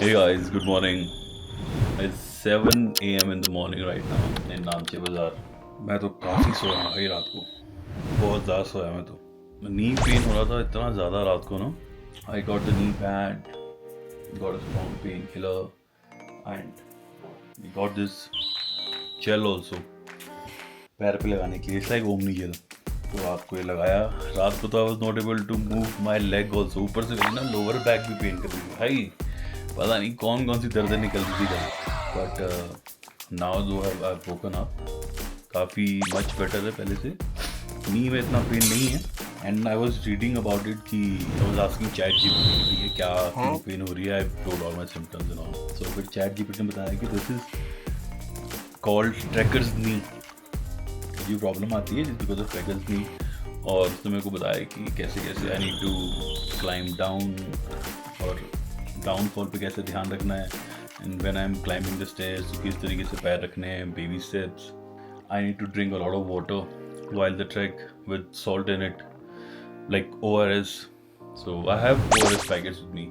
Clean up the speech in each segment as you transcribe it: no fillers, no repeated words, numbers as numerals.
Hey guys, good morning. It's 7 a.m. in the morning right now in Namche बाजार. मैं तो काफ़ी सोया हूँ भाई रात को. बहुत ज़्यादा सोया मैं तो. नी पेन हो रहा था इतना ज़्यादा रात को ना. I got the knee pad, got a strong painkiller, and we got this gel also. पैर पे लगाने के लिए. It's like Omni gel. तो रात को ये लगाया. रात को तो I was not able to move my leg also. ऊपर से ना लोअर बैक भी पेन कर रही थी भाई. पता नहीं कौन कौन सी दर्दें निकल रही थी. बट नाउ जो है वोकन अप काफ़ी मच बेटर है पहले से. नी में इतना पेन नहीं है. And I was reading about it कि I was asking ChatGPT ये क्या पेन हो रही है. I told all my symptoms and all. So फिर चैट जीपीटी ने बताया कि this is called trekker's knee. ये प्रॉब्लम आती है बिकॉज ऑफ ट्रैकर्स नी. और उसने मेरे को बताया कि कैसे कैसे I need to climb down और डाउनफॉल पे कैसे ध्यान रखना है. And when I am climbing the stairs किस तरीके से पैर रखने हैं. Baby steps. I need to drink a lot of water while the track with salt in it like ORS. So I have ORS packets with me.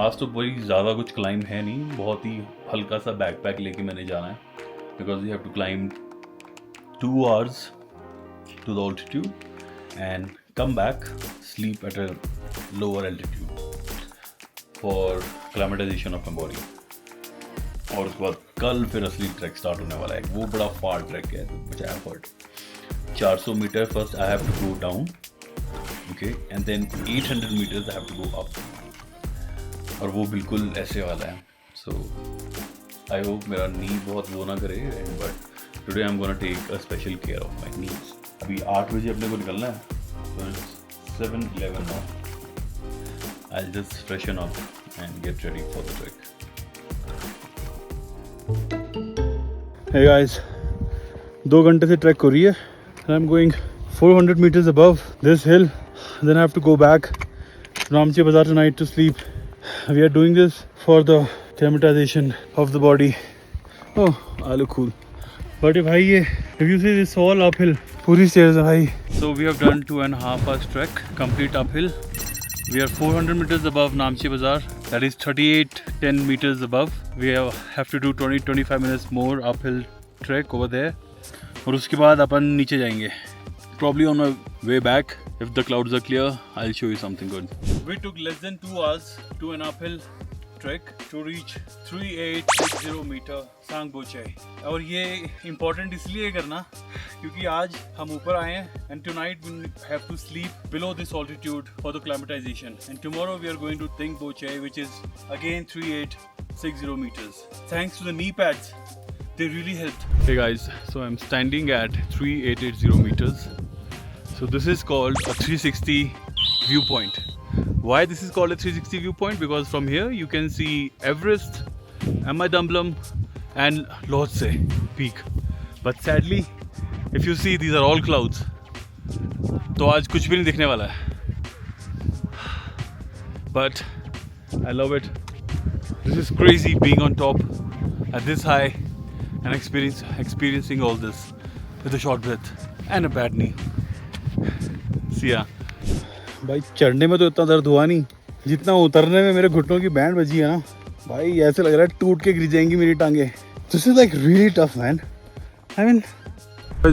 आज तो कोई ज़्यादा कुछ क्लाइंब है नहीं. बहुत ही हल्का सा बैकपैक लेके मैंने जाना है because you have to climb 2 hours to the altitude and come back, sleep at a lower altitude for acclimatization of my body. और उसके बाद कल फिर असली ट्रैक स्टार्ट होने वाला है. वो बड़ा फार ट्रैक है which I have heard. 400 metre first I have to go down, okay, and then 800 meters I have to go up. और वो बिल्कुल ऐसे वाला है. So I hope मेरा नी बहुत वो ना करे. But today I'm gonna take a special care of my knees. अभी 8 बजे अपने को निकलना है. So it's 7:11 now. I'll just freshen up and get ready for the trek. Hey guys, 2 घंटे से ट्रैक हो रही है. I'm going 400 meters above this hill. Then I have to go back to Namche Bazaar tonight to sleep. We are doing this for the acclimatization of the body. Oh, I look cool. But भाई ये if you see this all uphill, पूरी stairs है भाई. So we have done 2.5 hours trek, complete uphill. We are 400 meters above Namche Bazaar. That is 3810 meters above. We have to do 20-25 minutes more uphill trek over there. और उसके बाद अपन नीचे जाएंगे. Probably on my way back, if the clouds are clear, I'll show you something good. We took less than 2 hours to an uphill trek to reach 3860 metre Sangboche. और ये important इसलिए करना क्योंकि आज हम ऊपर आए हैं and tonight we have to sleep below this altitude for the acclimatisation. And tomorrow we are going to Tengboche which is again 3860 meters. Thanks to the knee pads, they really helped. Hey guys, so I'm standing at 3880 meters. So this is called a 360 viewpoint. Why this is called a 360 viewpoint? Because from here you can see Everest, Amadamblum and Lhotse peak. But sadly, if you see, these are all clouds. तो आज कुछ भी नहीं दिखने वाला है. But I love it. This is crazy being on top at this high and experiencing all this with a short breath and a bad knee. See ya. भाई चढ़ने में तो इतना दर्द हुआ नहीं जितना उतरने में मेरे घुटनों की बैंड बजी है ना भाई. ऐसे लग रहा है टूट के गिर जाएंगी मेरी टांगे. This is like really tough man. I mean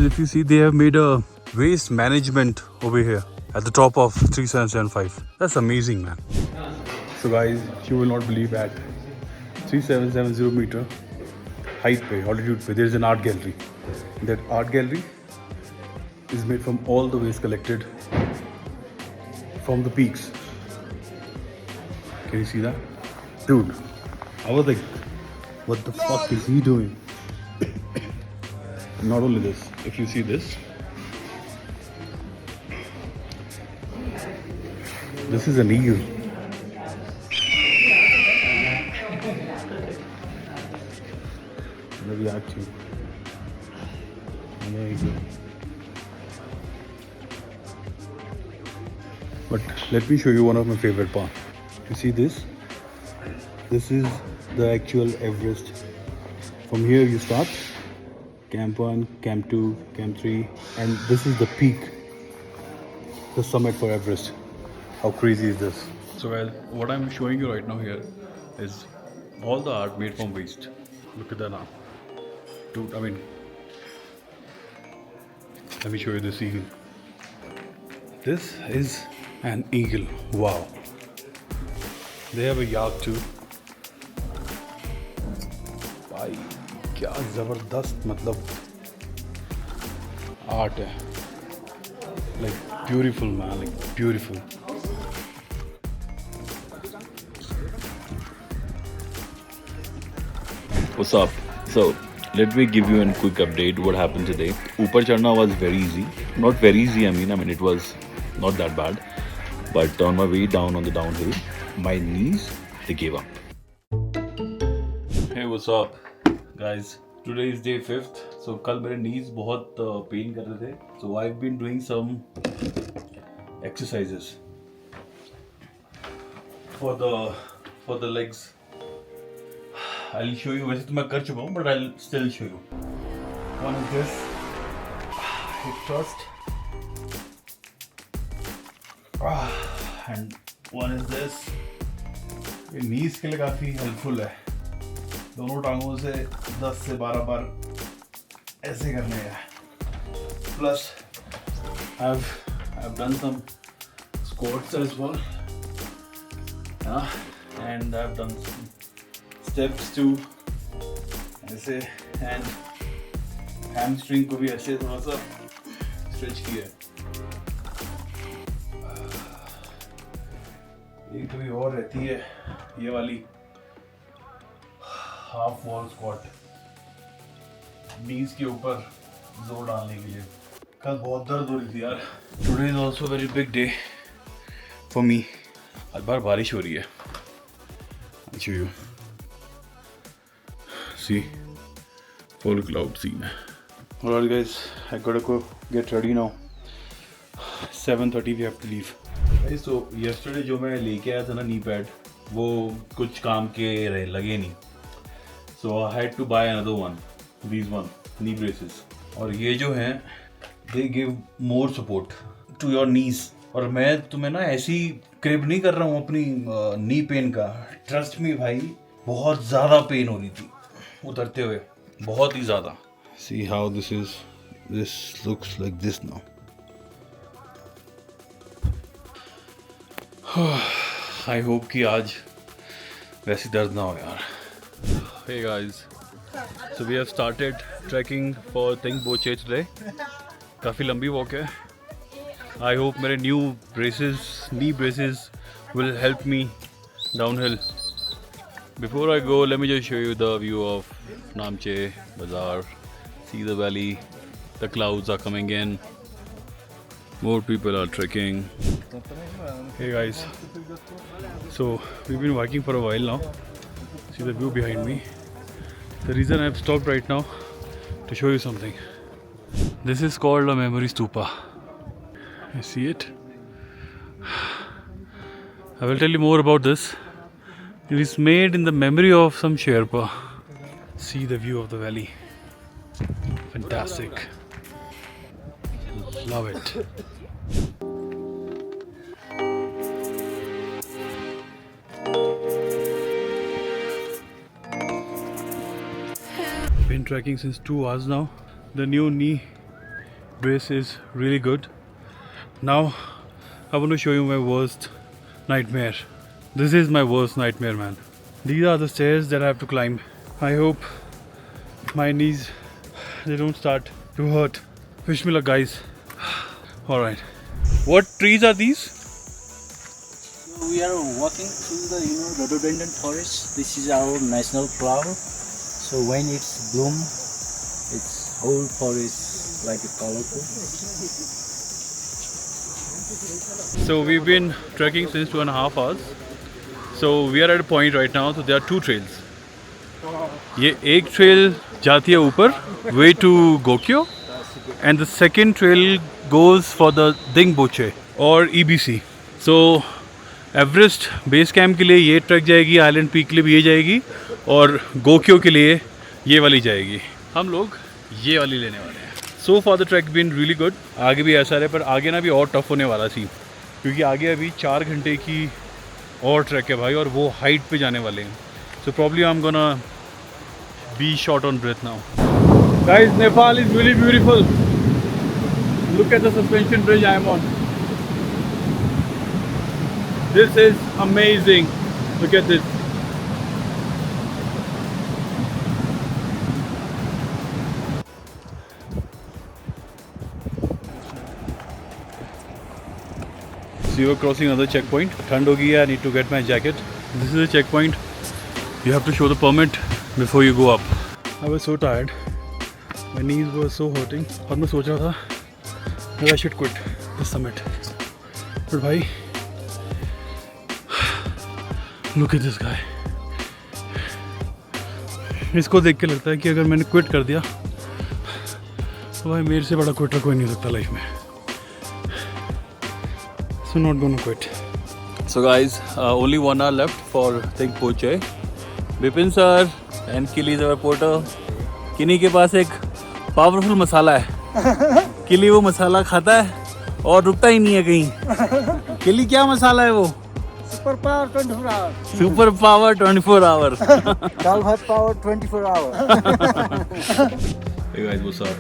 if you see they have made a waste management over here at the top of 3775. That's amazing man. So guys you will not believe that 3770 metre height पे altitude पे there is an art gallery. That art gallery is made from all the waste collected from the peaks. Can you see that? Dude, I was like, what the fuck is he doing? Not only this, if you see this, this is an eagle. Maybe actually. There you go. But let me show you one of my favorite parts. You see this? This is the actual Everest. From here you start. Camp 1, Camp 2, Camp 3, and this is the peak. The summit for Everest. How crazy is this? So what I'm showing you right now here is all the art made from waste. Look at that now. Dude, I mean, let me show you this eagle. This is an eagle. Wow. They have a yak too. भाई क्या ज़बरदस्त मतलब art है. Like beautiful man, like beautiful. What's up? So let me give you a quick update what happened today. ऊपर चढ़ना was very easy. Not very easy, I mean it was not that bad. But on my way down on the downhill, my knees, they gave up. Hey, what's up guys? Today is day 5th. So कल मेरे knees बहुत pain कर रहे थे. So I've been doing some exercises for the legs. I'll show you. वैसे तो मैं कर चुका हूँ, but I'll still show you. One is this hip thrust, and one is this. ये knees के लिए काफी helpful है. दोनों टांगों से 10 से 12 बार ऐसे करने हैं. Plus, I've done some squats as well, and I've done some steps too. ऐसे and hamstring को भी ऐसे थोड़ा सा stretch किया है. एक तो भी और रहती है ये वाली हाफ वॉल स्क्वाट, नीज के ऊपर जोर डालने के लिए. कल बहुत दर्द हो रही थी यार. Today is also very big day for me. आज बार बारिश हो रही है. show you. See, full cloud scene. Alright guys, I gotta go get ready now. 7:30 we have to leave. Guys, so yesterday जो मैं लेके आया था ना नी पैड, वो कुछ काम के लगे नहीं. So I had to buy another one. These one knee braces. और ये जो हैं, they give more support to your knees. और मैं तुम्हें ना ऐसी क्रिब नहीं कर रहा हूँ अपनी नी पेन का. ट्रस्ट मी भाई, बहुत ज़्यादा पेन हो रही थी उतरते हुए, बहुत ही ज़्यादा. See how this is. This looks like this now. I hope कि आज वैसी दर्द ना हो यार. Hey guys, so we have started trekking for Ting Boche today. काफ़ी लंबी वॉक है. I hope मेरे new knee braces will help me downhill. Before I go, let me just show you the view of Namche Bazaar. See the valley, the clouds are coming in, more people are trekking. Hey guys, so we've been walking for a while now. See the view behind me. The reason I've stopped right now to show you something. This is called a memory stupa. You see it? I will tell you more about this. It is made in the memory of some Sherpa. See the view of the valley. Fantastic. Love it. Been trekking since 2 hours now. The new knee brace is really good. Now I want to show you my worst nightmare. This is my worst nightmare, man. These are the stairs that I have to climb. I hope my knees, they don't start to hurt. Wish me luck, guys. Alright. What trees are these? So we are walking through the rhododendron forest. This is our national flower. So when it's bloom, its whole forest like a colorful. So we've been trekking since 2.5 hours. So we are at a point right now. So there are 2 trails. ये एक trail जाती है ऊपर, way to Gokyo, and the second trail goes for the Ting Boche और EBC. So Everest base camp के लिए ये track जाएगी, आइलैंड पीक के लिए भी ये जाएगी, और गोक्यो के लिए ये वाली जाएगी. हम लोग ये वाली लेने वाले हैं. So for the track been really good. आगे भी ऐसा है, पर आगे ना भी और टफ होने वाला सी, क्योंकि आगे अभी 4 घंटे की और ट्रैक है भाई, और वो हाइट पे जाने वाले हैं. So probably I'm gonna be short on breath now. Guys, Nepal is really beautiful. Look at the suspension bridge I am on. This is amazing. Look at this. So you are crossing another checkpoint. Thand ho gayi hai, I need to get my jacket. This is a checkpoint. You have to show the permit before you go up. I was so tired. My knees were so hurting. और मैं सोच रहा था that I should quit this summit. But भाई, look at this guy. इसको देख के लगता है कि अगर मैंने क्विट कर दिया तो भाई मेरे से बड़ा क्विटर कोई नहीं सकता लाइफ में. So not gonna quit. So guys, only 1 hour left for Tengpoche. Bipin sir and Kili is our porter. किनी के पास एक पावरफुल मसाला है. किली वो मसाला खाता है और रुकता ही नहीं है कहीं. किली क्या मसाला है वो? Super power 24 hours. Super power 24 hours. Dal bhat power 24 hours. Hey guys, what's up?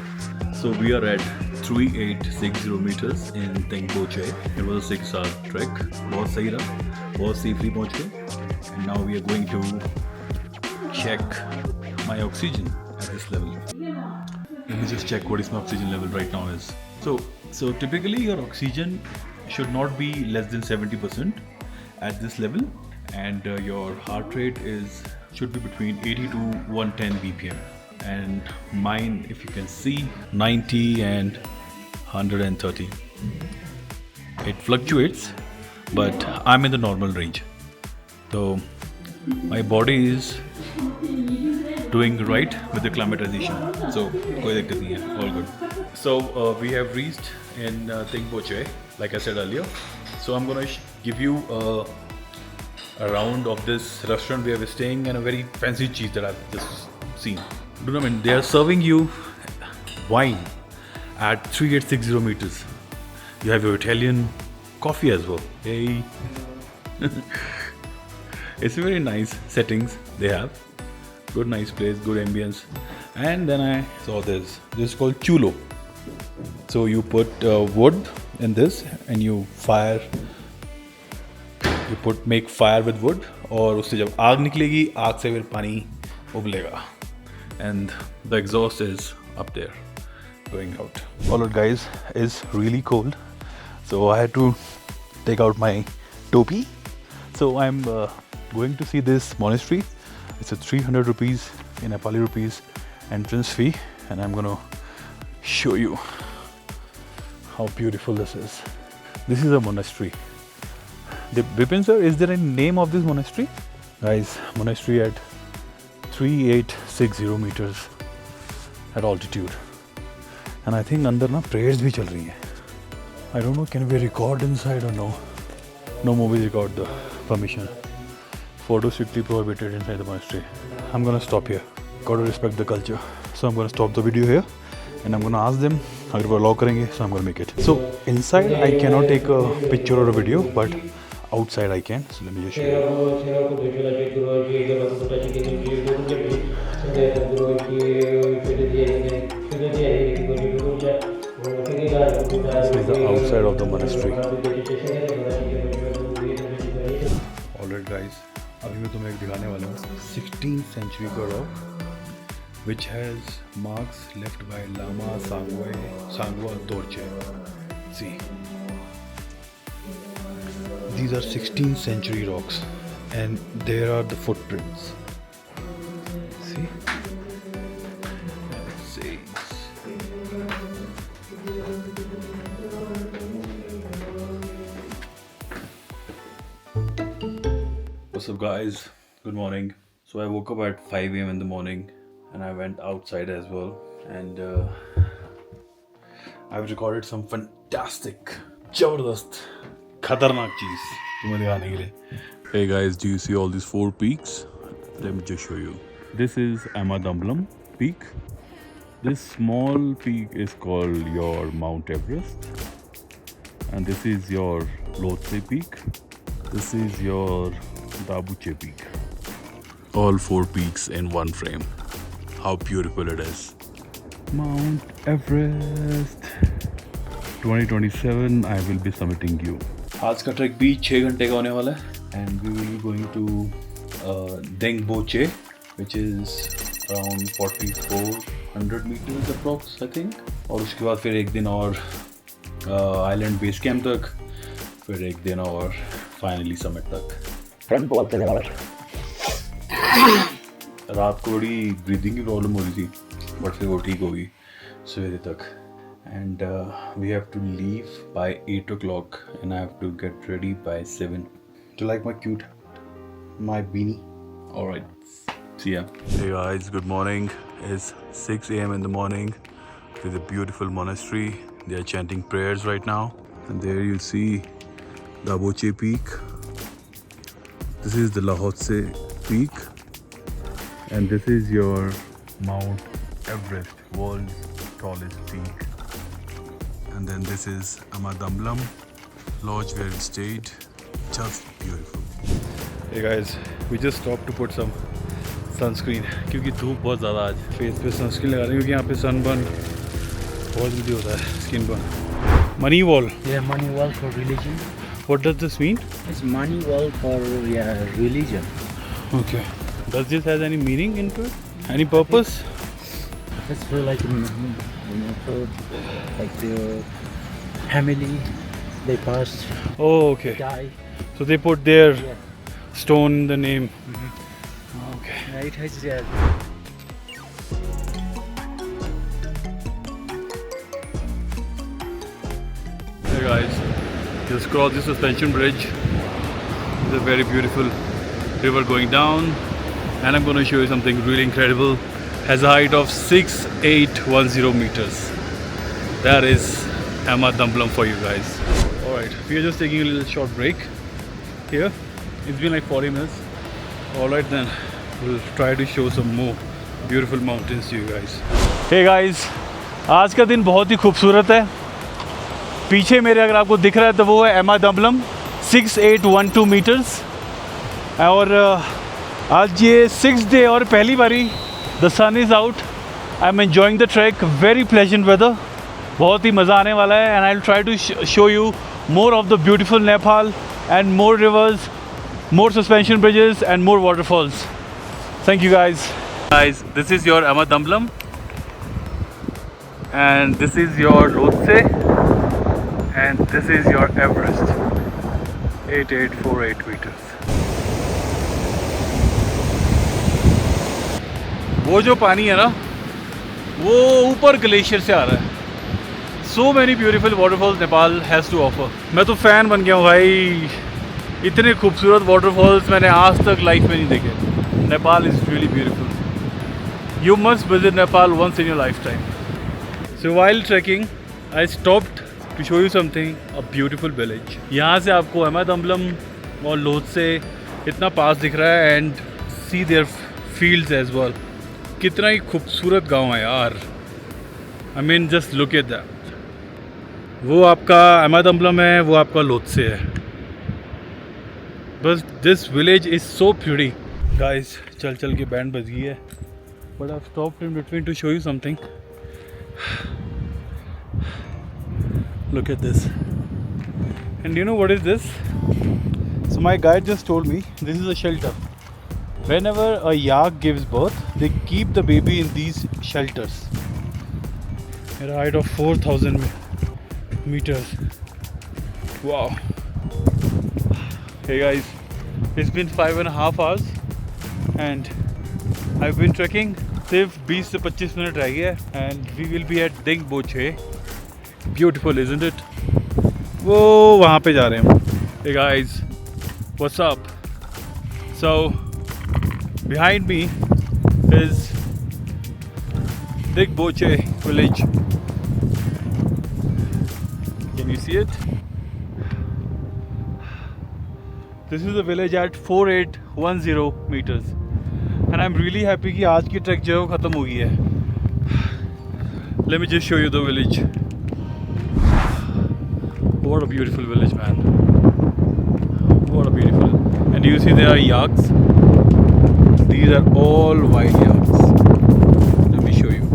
So we are at 3860 meters in Tengpoche. It was a 6-hour trek. बहुत सही रहा, बहुत safely पहुंच गए. And now we are going to check my oxygen at this level. Let me just check what is my oxygen level right now is. So typically your oxygen should not be less than 70% at this level, and your heart rate should be between 80 to 110 BPM. And mine, if you can see, 90 and 130. It fluctuates, but I'm in the normal range. So my body is doing right with the acclimatization. So koi dikkat nahi hai, all good. So we have reached in Tengpoche, like I said earlier. So I'm gonna give you a round of this restaurant where we're staying and a very fancy cheese that I've just seen. Do you know, I mean, they are serving you wine at 3860 meters. You have your Italian coffee as well. Hey. It's a very nice settings they have. Good, nice place, good ambience. And then I saw this. This is called chulo. So you put wood in this and you fire. You make fire with wood. और उससे जब आग निकलेगी, आग से फिर पानी उबलेगा. And the exhaust is up there, going out. Alright guys, it's really cold. So I had to take out my topi. So I'm going to see this monastery. It's a 300 rupees in Nepali rupees entrance fee, and I'm gonna show you how beautiful this is. This is a monastery. Bipin sir, is there a name of this monastery? Guys, monastery at 3860 meters at altitude. And I think अंदर ना prayers भी चल रही हैं. I don't know, can we record inside or no? No movies record the permission. Photos strictly prohibited inside the monastery. I'm gonna stop here. Gotta respect the culture. So I'm gonna stop the video here and I'm gonna ask them अगर वो allow करेंगे, so I'm gonna make it. So inside I cannot take a picture or a video, but outside I can. So let me just show you. This is the outside of the monastery. Alright guys, अभी मैं तुम्हें एक दिखाने वाला हूँ 16th century का rock which has marks left by Lama Sangwa Dorje. See, these are 16th century rocks and there are the footprints. See, it says what's up guys, good morning. So I woke up at 5 a.m. in the morning and I went outside as well, and I've recorded some fantastic, jabardast, khatarnak cheez tumhe dikhane ke liye. Hey guys, do you see all these 4 peaks? Let me just show you. This is Amadambalam peak. This small peak is called your Mount Everest, and this is your Lhotse peak. This is your Dabuche peak. all 4 peaks in one frame. How beautiful it is. Mount Everest 2027 I will be summiting you. आज का track भी 6 घंटे का होने वाला है and we will be going to Dengboche which is around 4400 meters approx I think. और उसके बाद फिर एक दिन और आइलैंड बेस कैंप तक, फिर एक दिन और फाइनली समिट तक. रात को बड़ी ब्रीदिंग की प्रॉब्लम हो रही थी बट फिर वो ठीक होगी सवेरे तक. And we have to leave by 8 o'clock and I have to get ready by 7. Do you like my beanie? Alright, see ya. Hey guys, good morning. It's 6 a.m. in the morning with a beautiful monastery. They are chanting prayers right now. And there you see Daboche Peak. This is the Lhotse Peak. And this is your Mount Everest, world's tallest peak. And then this is Amadamlam lodge where we stayed. Just beautiful. Hey guys, we just stopped to put some sunscreen क्योंकि धूप बहुत ज़्यादा आज. Face पे sunscreen लगा रहे हैं क्योंकि यहाँ पे सनबर्न बहुत जल्दी होता है, skin burn. Money wall. Yeah, money wall for religion. What does this mean? It's money wall for religion. Okay. Does this has any meaning into it? Any purpose? It's for like for like your family, they passed, Oh, okay. die. So they put their Yeah. stone in the name. Okay. Yeah, it has Hey guys, just crossed the suspension bridge. It's a very beautiful river going down, and I'm going to show you something really incredible. Has a height of 6810 meters. That is Amadamlam for you guys. Alright, we are just taking a little short break here. It's been like 40 minutes. Alright then, we'll try to show some more beautiful mountains to you guys. Hey guys, आज का दिन बहुत ही खूबसूरत है. पीछे मेरे अगर आपको दिख रहा है तो वो है Amadamlam 6812 मीटर्स. और आज ये 6th डे और पहली बारी the sun is out. I am enjoying the track. Very pleasant weather. बहुत ही मज़ा आने वाला है. And I will try to show you more of the beautiful Nepal and more rivers, more suspension bridges and more waterfalls. Thank you guys. Guys, this is your Amadamlam and this is your Lhotse and this is your Everest, 8848 meters. वो जो पानी है ना वो ऊपर glacier से आ रहा है. So many beautiful waterfalls Nepal has to offer. मैं तो फ़ैन बन गया हूँ भाई. इतने खूबसूरत waterfalls मैंने आज तक लाइफ में नहीं देखे. Nepal is really beautiful. You must visit Nepal once in your lifetime. So while trekking, I stopped to show you something. A beautiful village. यहाँ से आपको Amadamlam और Lhotse इतना पास दिख रहा है and see their fields as well. कितना ही खूबसूरत गाँव है यार. I mean just look at that. वो आपका Amadamlam है, वो आपका Lhotse है. बस this village is so pretty. Guys चल चल के बैंड बज गई है. But I stopped in between to show you something. Look at this. And you know what is this? So my guide just told me this is a shelter. Whenever a yak gives birth, they keep the baby in these shelters at a height of 4,000 meters. Wow. Hey guys, it's been 5.5 hours and I've been trekking. सिर्फ 20 से 25 minute रह गया and we will be at Dengboche. Beautiful, isn't it? वो वहाँ पे जा रहे हैं हम. Hey guys, what's up? So behind me is Dengboche village. Can you see it? This is the village at 4810 meters. And I'm really happy कि आज की ट्रैक जो है वो ख़त्म हो गई है. Let me just show you the village. What a beautiful village, man. What a beautiful. And you see there are yaks. These are all vineyards. Let me show you.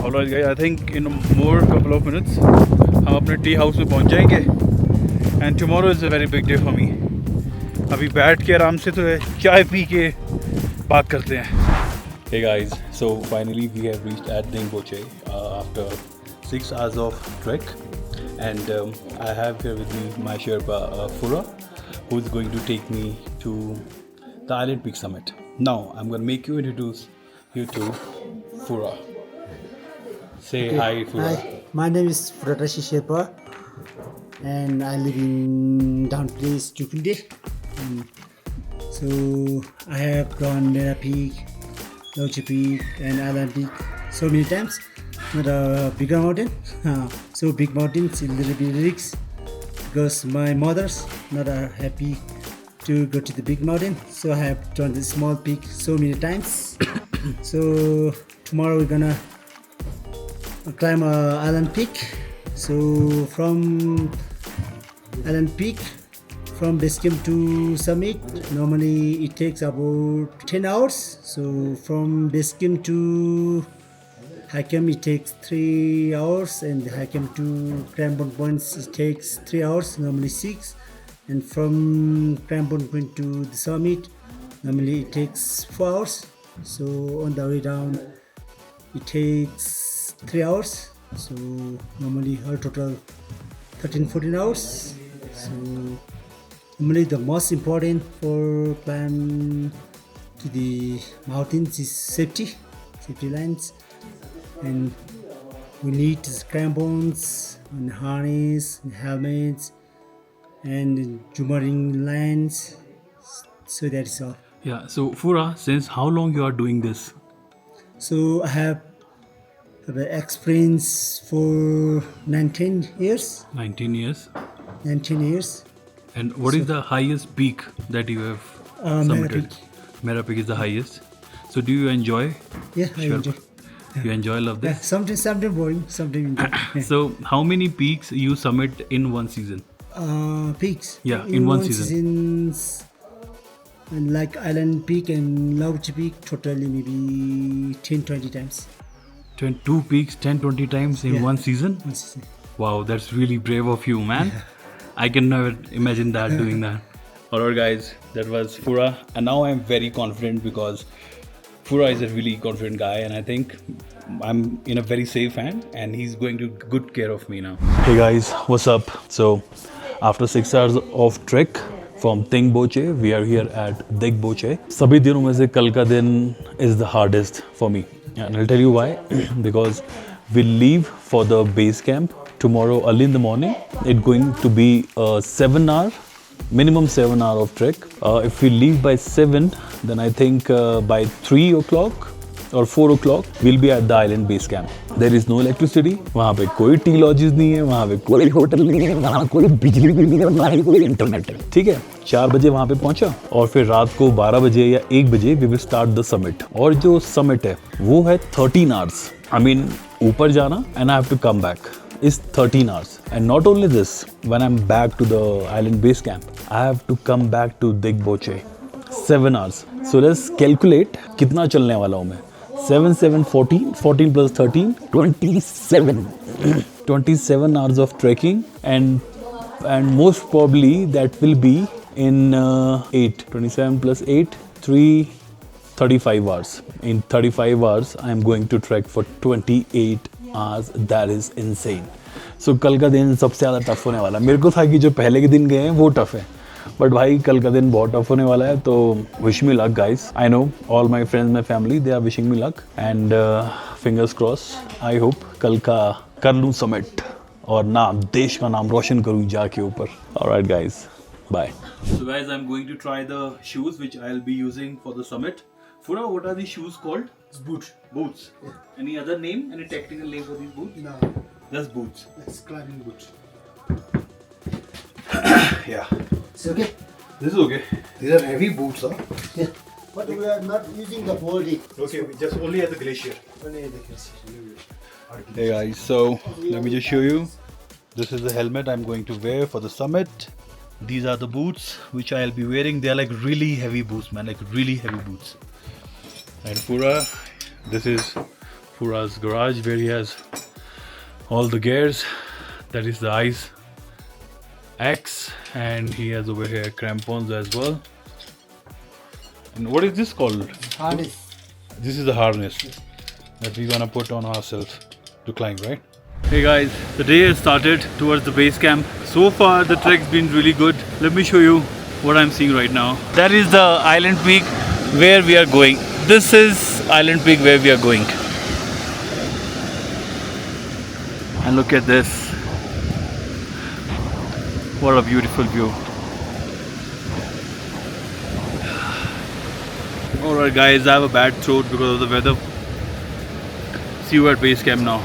Alright guys, I think in more couple of minutes हम अपने tea house में पहुंच जाएंगे. And tomorrow is a very big day for me. अभी बैठ के आराम से तो चाय पी के बात करते हैं. Hey guys, so finally we have reached at Dingboche after 6 hours of trek, and I have here with me my Sherpa Fura, who is going to take me to the Island Peak Summit. Now I'm going to make you introduce you to Fura. Say hi, Fura. Hi, my name is Furatashi Sherpa and I live in down place Jukunde. So I have gone Mera Peak, Lauchi Peak and Island Peak so many times. Not a bigger mountain, so big mountains a little bit risks because my mother's not happy to go to the big mountain, so I have done the small peak so many times. So tomorrow we're gonna climb Island Peak. So from Island Peak, from base camp to summit, normally it takes about 10 hours. So from base camp to high camp it takes 3 hours, and high camp to Crampon Points it takes 3 hours, normally 6. And from Crampon Point to the summit, normally it takes 4 hours. So on the way down it takes 3 hours. So normally all total 13-14 hours. So normally the most important for climb to the mountains is safety lines, and we need crampons and harness and helmets and jumping lines. So that is all. Yeah, so Fura, since how long you are doing this? So I have experience for 19 years. 19 years. 19 years. And what is the highest peak that you have Mera summited? Peak. Mera Peak is the highest. So do you enjoy? Yeah, I Sure. enjoy. You enjoy, love Yeah, this? sometimes boring, sometimes enjoy. Yeah. So how many peaks you summit in one season? Peaks. Yeah, in one season. Seasons, and like Island Peak and Lauchi Peak, totally maybe 10-20 times. 2 peaks 10-20 times in Yeah. one season? One season. Wow, that's really brave of you, man. I can never imagine that doing that. Alright guys, that was Fura, and now I'm very confident because Fura is a really confident guy, and I think I'm in a very safe hand, and he's going to good care of me now. Hey guys, what's up? So after 6 hours of trek from Dingboche, we are here at Dingboche. सभी दिनों में से कल का दिन is the hardest for me, and I'll tell you why. Because we leave for the base camp tomorrow early in the morning. It's going to be a 7-hour, minimum 7 hour of trek. If we leave by 7, then I think by 3 o'clock or 4 o'clock we'll be at the island base camp. There is no electricity. वहाँ पे कोई T lodges नहीं है, वहाँ पे कोई hotel नहीं है, वहाँ कोई बिजली भी नहीं है, वहाँ कोई इंटरनेट है. ठीक है, 4 बजे वहाँ पे पहुँचा और फिर रात को 12 बजे या 1 बजे we will start the summit. और जो summit है वो है 13 hours. I mean ऊपर जाना and I have to come back is 13 hours. And not only this, when I'm back to the island base camp, I have to come back to Dingboche 7 hours. So let's calculate कितना चलने वाला हूँ मैं. 7, 7, 14, 14 plus 13, 27. 27 hours of trekking, and most probably that will be in 27 plus 8, 35 hours. In 35 hours, I am going to trek for 28 hours. That is insane. So कल का दिन सबसे ज़्यादा टफ होने वाला है. मेरे को था कि जो पहले के दिन गए हैं वो टफ है, बट भाई कल का दिन बहुत टफ होने वाला है. तो wish me luck guys. I know all my friends, my family, they are wishing me luck, and fingers cross. I hope कल का कर लूँ समिट और नाम देश का नाम रोशन करूँ जाके ऊपर. Alright guys, bye. So guys, I'm going to try the shoes which I'll be using for the summit. Fura, what are these shoes called? It's boots. Boots. Yeah. Any other name? Any technical name for these boots? No, Just boots. it's climbing boots. Yeah. It's okay. This is okay. These are heavy boots, huh? Yeah. But we are not using the whole day. Okay, we just only at the glacier. Only the case. Hey guys, so let me just show you. This is the helmet I'm going to wear for the summit. These are the boots which I'll be wearing. They're like really heavy boots, man, like really heavy boots. And Pura, this is Pura's garage where he has all the gears. That is the ice axe, and he has over here crampons as well. And what is this called? Harness. This is the harness that we're gonna put on ourselves to climb, right? Hey guys, the day has started towards the base camp. So far the trek's been really good. Let me show you what I'm seeing right now. That is the island peak where we are going. This is island peak where we are going. And look at this. What a beautiful view. Alright guys, I have a bad throat because of the weather. See you at base camp now.